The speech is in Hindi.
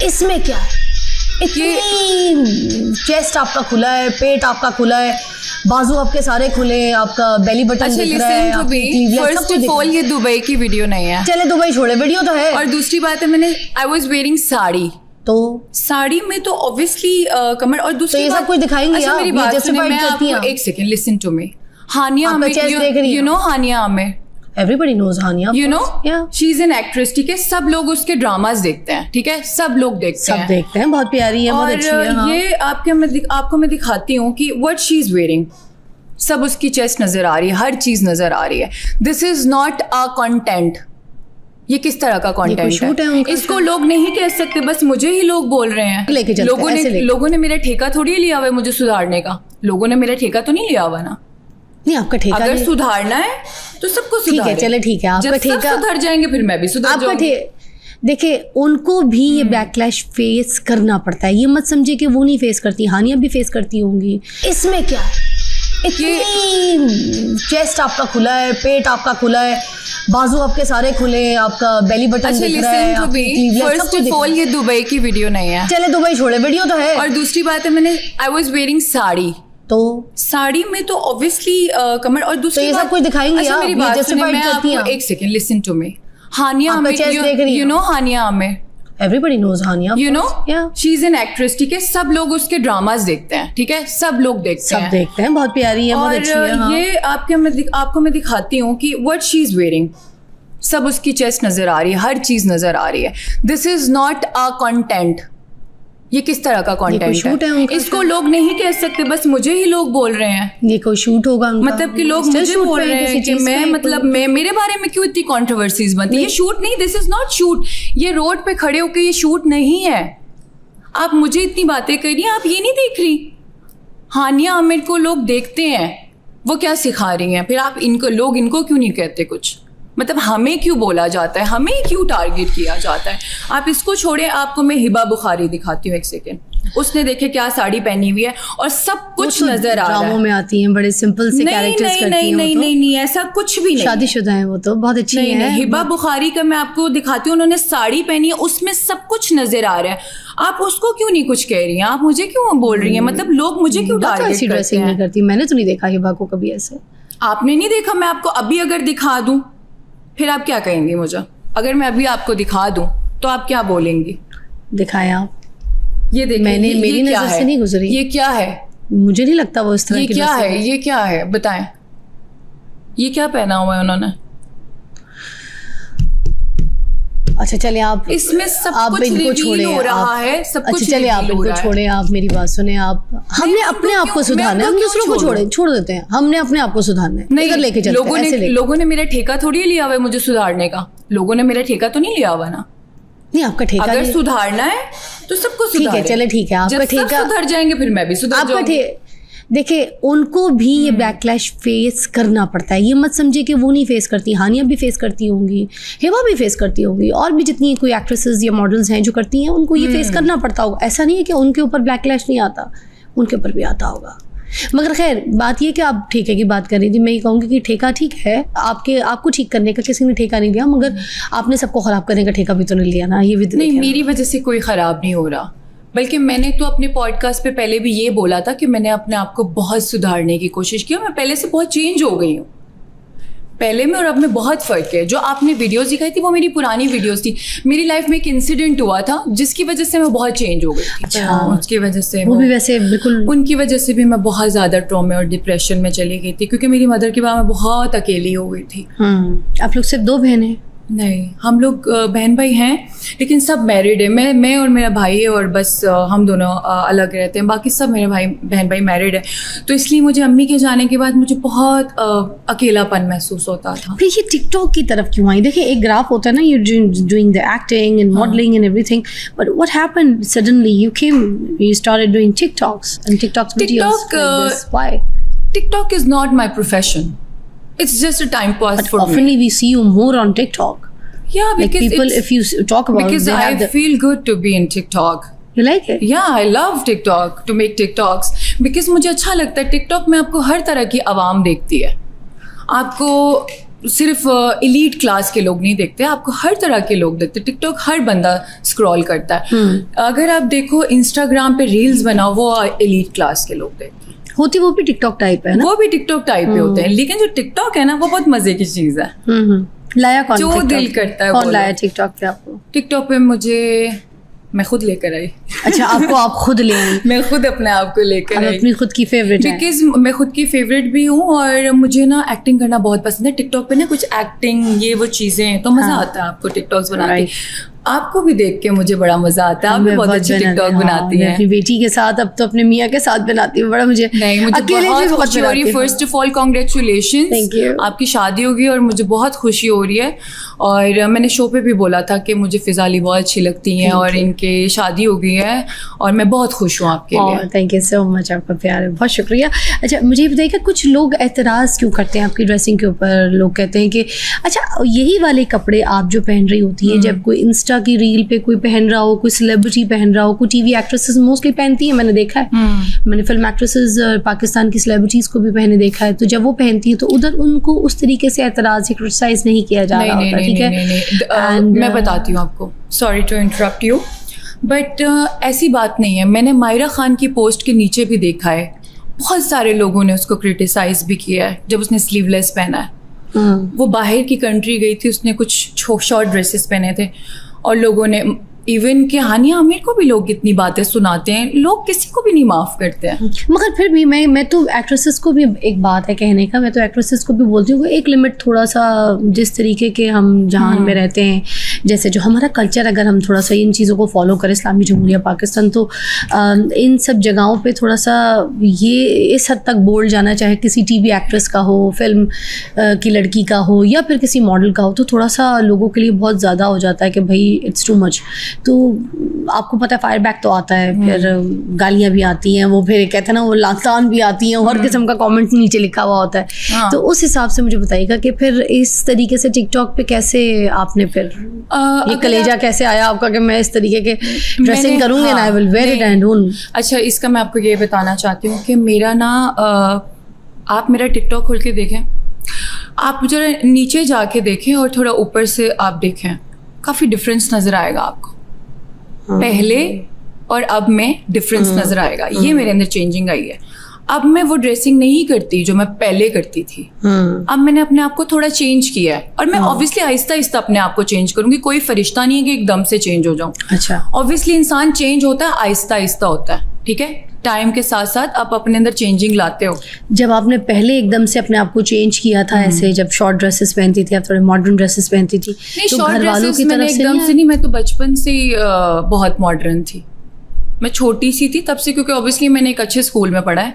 इसमें क्या है? इतनी चेस्ट आपका खुला है, पेट आपका खुला है, बाजू आपके सारे खुले हैं, आपका बेली बटन दिख रहा है, फर्स्ट ऑफ ऑल ये दुबई की वीडियो नहीं है। चले दुबई छोड़े, वीडियो तो है। और दूसरी बात है, आई वाज वेयरिंग साड़ी, तो साड़ी में तो ऑब्वियसली कमर। और दूसरी तो ये सब कुछ दिखाएंगे। अच्छा मेरी बात सुनिए, मैं आपको एक second listen to me. Hania Aamir, you know Hania Aamir, everybody knows Hania, you know, she is an actress, ठीक है। सब लोग उसके ड्रामास देखते हैं, ठीक है, सब लोग देखते हैं, सब देखते हैं, बहुत प्यारी है, बहुत अच्छी है। हाँ। ये आपको मैं दिखाती हूँ कि व्हाट शी इज वेयरिंग। सब उसकी चेस्ट नजर आ रही है, हर चीज नजर आ रही है। This is not a content. ये किस तरह का कंटेंट है? इसको लोग नहीं कह सकते, बस मुझे ही लोग बोल रहे हैं। लोगों ने मेरा ठेका थोड़ी लिया हुआ है मुझे सुधारने का। लोगों ने मेरा ठेका तो नहीं लिया हुआ ना। नहीं, आपका ठेका अगर सुधारना है तो सबको ठीक है, चले ठीक है, आपका ठेका सुधर जाएंगे फिर मैं भी सुधर जाऊंगी। देखिए, उनको भी ये बैकलैश फेस करना पड़ता है। ये मत समझिए कि वो नहीं फेस करती, हानिया भी फेस करती होंगी। इसमें क्या है? इतनी चेस्ट आपका खुला है, पेट आपका खुला है, बाजू आपके सारे खुले हैं, आपका बेली बटन दिख रहा है। फर्स्ट ऑफ ऑल ये दुबई की वीडियो नहीं है। चले दुबई छोड़े, वीडियो तो है। और दूसरी बात है, आई वाज वेयरिंग साड़ी, तो साड़ी में तो ऑब्वियसली कमर। और दूसरी तो ये सब कुछ दिखाएंगे। अच्छा मेरी बात सुनिए, मैं आपको एक second listen to me. Hania Aamir, you know Hania Aamir, everybody knows Hania, you know, she is an actress, ठीक है। सब लोग उसके ड्रामास देखते हैं, ठीक है, सब लोग देखते हैं, बहुत प्यारी है, बहुत अच्छी है। हाँ। ये आपको मैं दिखाती हूँ कि व्हाट शी इज वेयरिंग। सब उसकी चेस्ट नजर आ रही है, हर चीज नजर आ रही है। This is not a content. ये किस तरह का कंटेंट है? इसको लोग नहीं कह सकते, बस मुझे ही लोग बोल रहे हैं। ये कोई शूट होगा उनका? मतलब कि लोग मुझे बोल रहे हैं कि मैं मेरे बारे में क्यों इतनी कंट्रोवर्सीज बनती है। ये शूट नहीं, दिस इज नॉट शूट। ये रोड पे खड़े होकर ये शूट नहीं है। आप मुझे इतनी बातें कर रही हैं, आप ये नहीं देख रही। हानिया आमिर को लोग देखते हैं, वो क्या सिखा रही हैं, फिर आप लोग इनको क्यों नहीं कहते कुछ? मतलब हमें क्यों बोला जाता है, हमें क्यों टारगेट किया जाता है? आप इसको छोड़े, आपको मैं हिबा बुखारी दिखाती हूँ, एक सेकेंड। उसने देखे क्या साड़ी पहनी हुई है और सब कुछ नजर आ रहा है। ड्रामों में आती हैं, बड़े सिंपल से कैरेक्टर्स करती हैं। नहीं, ऐसा कुछ भी नहीं। शादीशुदा है वो, तो बहुत अच्छी है। हिबा बुखारी का मैं आपको दिखाती हूँ, उन्होंने साड़ी पहनी है, उसमें सब कुछ नजर आ रहा है। आप उसको क्यों नहीं कुछ कह रही हैं? आप मुझे क्यों बोल रही हैं? मतलब लोग मुझे क्यों टारगेट करते हैं? मैंने तो नहीं देखा हिबा को कभी ऐसे। आपने नहीं देखा? मैं आपको अभी अगर दिखा दूं फिर आप क्या कहेंगी मुझे? अगर मैं अभी आपको दिखा दूं तो आप क्या बोलेंगी? दिखाएं आप। ये देखिए, मेरी नजर से नहीं गुजरी। ये क्या है? मुझे नहीं लगता वो इस तरह की। ये क्या है बताएं। ये क्या पहना हुआ है उन्होंने? अच्छा चले आप, इसमें सब कुछ रिवील हो रहा है, सब कुछ। अच्छा चले आप इनको छोड़े, आप मेरी बात सुने। आप हमने अपने आप को सुधारना है, हम दूसरों को छोड़ देते हैं। हमने अपने आप को सुधारना है, इधर लेके चलते हैं। लोगों ने मेरा ठेका थोड़ी लिया हुआ है मुझे सुधारने का। लोगों ने मेरा ठेका तो नहीं लिया हुआ ना। नहीं, आपका ठेका अगर सुधारना है तो सबको सुधारें। ठीक है, चले ठीक है, आपका ठेका सुधर जाएंगे फिर मैं भी सुधर जाऊंगी। देखिए, उनको भी ये बैकलैश फेस करना पड़ता है। ये मत समझिए कि वो नहीं फेस करती, हानिया भी फेस करती होंगी, हिबा भी फेस करती होंगी, और भी जितनी कोई एक्ट्रेसेस या मॉडल्स हैं जो करती हैं, उनको ये फेस करना पड़ता होगा। ऐसा नहीं है कि उनके ऊपर बैकलैश नहीं आता, उनके ऊपर भी आता होगा। मगर खैर, बात ये कि आप ठेके की बात कर रही थी। मैं ये कहूँगी कि ठेका ठीक है, आपको ठीक करने का किसी ने ठेका नहीं दिया, मगर आपने सबको ख़राब करने का ठेका भी तो नहीं लिया ना। ये भी नहीं, मेरी वजह से कोई ख़राब नहीं हो रहा, बल्कि मैंने तो अपने पॉडकास्ट पे पहले भी ये बोला था कि मैंने अपने आप को बहुत सुधारने की कोशिश की और मैं पहले से बहुत चेंज हो गई हूँ। पहले में और अब में बहुत फ़र्क है। जो आपने वीडियोस दिखाई थी वो मेरी पुरानी वीडियोस थी। मेरी लाइफ में एक इंसिडेंट हुआ था जिसकी वजह से मैं बहुत चेंज हो गई थी। अच्छा, उसकी वजह से वो भी वैसे बिल्कुल, उनकी वजह से भी मैं बहुत ज़्यादा ट्रॉमे और डिप्रेशन में चली गई थी, क्योंकि मेरी मदर के बाद मैं बहुत अकेली हो गई थी। आप लोग सिर्फ 2 बहन हैं? नहीं, हम लोग बहन भाई हैं, लेकिन सब मैरिड है। मैं और मेरा भाई है, और बस हम दोनों अलग रहते हैं। बाकी सब मेरे बहन भाई मैरिड है। तो इसलिए मुझे अम्मी के जाने के बाद मुझे बहुत अकेलापन महसूस होता था। फिर ये टिकटॉक की तरफ क्यों आई? देखिए, एक ग्राफ होता है ना, you doing the acting and modelling and everything, but what happened suddenly you started doing TikToks and TikTok videos? Why? TikTok is not my profession. It's just a time pass for me. Oftenly we see you more on TikTok. Yeah, because like people, if you talk about, because I feel good to be in TikTok. You like it? Yeah, I love TikTok, to make TikToks, because मुझे अच्छा लगता है। TikTok में आपको हर तरह की आवाम देखती है। आपको सिर्फ एलीट क्लास के लोग नहीं देखते, आपको हर तरह के लोग देखते। टिकटॉक हर बंदा स्क्रॉल करता है। अगर आप देखो इंस्टाग्राम पे रील्स बनाओ, वो एलीट क्लास के लोग देखते हैं। होती वो भी टिकटॉक टाइप है ना? वो भी टिकटॉक टाइप पे होते हैं, लेकिन जो टिकटॉक है ना वो बहुत मजे की चीज है। लाया कौन जो TikTok? दिल करता है कौन वो लाया लो। टिकटॉक पे आपको? टिकटॉक पे मैं खुद लेकर आई। अच्छा, आपको आप खुद ले आई? मैं खुद अपने आप को लेकर आप आई अपनी खुद की फेवरेट है? बिकॉज मैं खुद की फेवरेट भी हूँ और मुझे ना एक्टिंग करना बहुत पसंद है। टिकटॉक पे ना कुछ एक्टिंग ये वो चीजें हैं तो मजा आता है आपको टिकटॉक्स बनाते। आपको भी देख के मुझे बड़ा मजा आता है, आप भी बहुत अच्छे टिकटॉक बनाती हैं। अपनी बेटी के साथ, अब तो अपने मियाँ के साथ बनाती हूँ। बड़ा मुझे नहीं, मुझे अकेले बहुत भी बहुत खुशी हो रही है। First of all congratulation, Thank you. आपकी शादी होगी और मुझे बहुत खुशी हो रही है। और मैंने शो पे भी बोला था कि मुझे फिजाली बहुत अच्छी लगती हैं और इनके शादी हो गई है और मैं बहुत खुश हूँ आपके लिए। थैंक यू सो मच, आपका प्यार है, बहुत शुक्रिया। अच्छा, मुझे ये बताइए कि कुछ लोग एतराज़ क्यों करते हैं आपकी ड्रेसिंग के ऊपर? लोग कहते हैं कि अच्छा यही वाले कपड़े आप जो पहन रही होती है, जब कोई इंस्टा की रील पे कोई पहन रहा हो, कोई सेलिब्रिटी पहन रहा हो, कोई टीवी एक्ट्रेसेस मोस्टली पहनती है, मैंने देखा है। मैंने फिल्म एक्ट्रेसेस पाकिस्तान की सेलिब्रिटीज़ को भी पहने देखा है। तो जब वो पहनती है तो उधर उनको उस तरीके से एतराज़ या क्रिटिसाइज नहीं किया जा रहा होता, ठीक है? मैं बताती हूँ आपको, sorry to interrupt you, but ऐसी बात नहीं है। मैंने मायरा खान की पोस्ट के नीचे भी देखा है, बहुत सारे लोगों ने उसको क्रिटिसाइज भी किया है जब उसने स्लीवलेस पहना है। वो बाहर की कंट्री गई थी, उसने कुछ शॉर्ट ड्रेसेस पहने थे और लोगों ने, इवन कि हानिया आमिर को भी लोग इतनी बातें सुनाते हैं, लोग किसी को भी नहीं माफ़ करते हैं। मगर फिर भी मैं तो एक्ट्रेसेस को भी, एक बात है कहने का, मैं तो एक्ट्रेसेस को भी बोलती हूँ कि एक लिमिट, थोड़ा सा जिस तरीके के हम जहान में रहते हैं, जैसे जो हमारा कल्चर, अगर हम थोड़ा सा इन चीज़ों को फॉलो करें, इस्लामी जमहूरिया पाकिस्तान, तो इन सब जगहों पे थोड़ा सा ये इस हद तक बोल जाना, चाहे किसी टीवी एक्ट्रेस का हो, फिल्म की लड़की का हो या फिर किसी मॉडल का हो, तो थोड़ा सा लोगों के लिए बहुत ज़्यादा हो जाता है कि भाई इट्स टू मच। तो आपको पता है फायर बैक तो आता है, फिर गालियाँ भी आती हैं, वो फिर कहते हैं ना वो लातान भी आती हैं, हर किस्म का कमेंट नीचे लिखा हुआ होता है। तो उस हिसाब से मुझे बताइएगा कि फिर इस तरीके से टिकटॉक पे कैसे आपने फिर ये कलेजा कैसे आया आपका कि मैं इस तरीके के ड्रेसिंग करूँगी and I will where it and own. अच्छा, इसका मैं आपको ये बताना चाहती हूँ कि मेरा ना आप मेरा टिकटॉक खोल के देखें, आप जरा नीचे जाके देखें और थोड़ा ऊपर से आप देखें, काफ़ी डिफरेंस नज़र आएगा आपको। पहले और अब में डिफरेंस नज़र आएगा, ये मेरे अंदर चेंजिंग आई है। अब मैं वो ड्रेसिंग नहीं करती जो मैं पहले करती थी। अब मैंने अपने आप को थोड़ा चेंज किया है और मैं ऑब्वियसली आहिस्ता आहिस्ता अपने आप को चेंज करूंगी। कोई फरिश्ता नहीं है कि एकदम से चेंज हो जाऊं। अच्छा, ऑब्वियसली इंसान चेंज होता है, आहिस्ता आहिस्ता होता है, ठीक है? टाइम के साथ साथ आप अपने अंदर चेंजिंग लाते हो। जब आपने पहले एकदम से अपने आप को चेंज किया था, ऐसे जब शॉर्ट ड्रेसेस पहनती थी, आप थोड़े मॉडर्न ड्रेसेस पहनती थी, नहीं, तो शॉर्ट घर वालों ड्रेसेस की मैंने तरफ से एकदम से नहीं, मैं तो बचपन से ही बहुत मॉडर्न थी। मैं छोटी सी थी तब से, क्योंकि ऑब्वियसली मैंने एक अच्छे स्कूल में पढ़ा है,